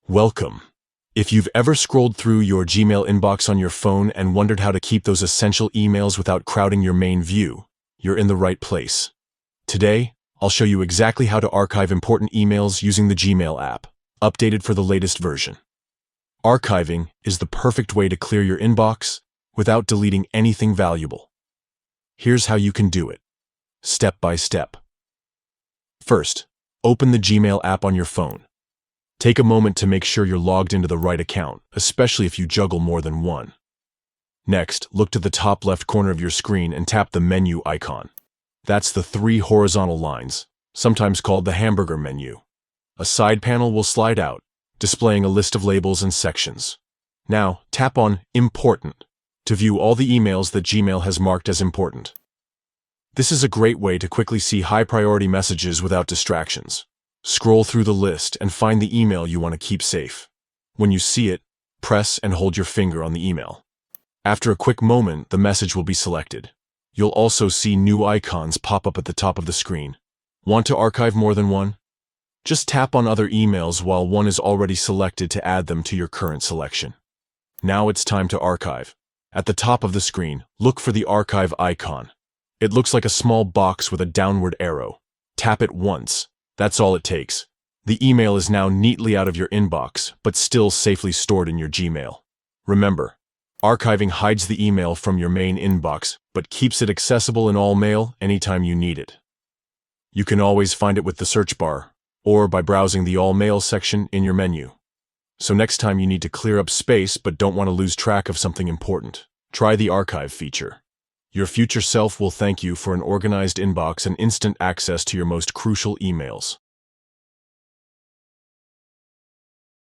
Welcome. If you've ever scrolled through your Gmail inbox on your phone and wondered how to keep those essential emails without crowding your main view, you're in the right place. Today, I'll show you exactly how to archive important emails using the Gmail app, updated for the latest version. Archiving is the perfect way to clear your inbox without deleting anything valuable. Here's how you can do it, step by step. First, open the Gmail app on your phone. Take a moment to make sure you're logged into the right account, especially if you juggle more than one. Next, look to the top left corner of your screen and tap the menu icon. That's the three horizontal lines, sometimes called the hamburger menu. A side panel will slide out, displaying a list of labels and sections. Now, tap on Important to view all the emails that Gmail has marked as important. This is a great way to quickly see high-priority messages without distractions. Scroll through the list and find the email you want to keep safe. When you see it, press and hold your finger on the email. After a quick moment, the message will be selected. You'll also see new icons pop up at the top of the screen. Want to archive more than one? Just tap on Other Emails while one is already selected to add them to your current selection. Now it's time to archive. At the top of the screen, look for the archive icon. It looks like a small box with a downward arrow. Tap it once. That's all it takes. The email is now neatly out of your inbox, but still safely stored in your Gmail. Remember, archiving hides the email from your main inbox, but keeps it accessible in all mail anytime you need it. You can always find it with the search bar, or by browsing the All Mail section in your menu. So next time you need to clear up space but don't want to lose track of something important, try the archive feature. Your future self will thank you for an organized inbox and instant access to your most crucial emails.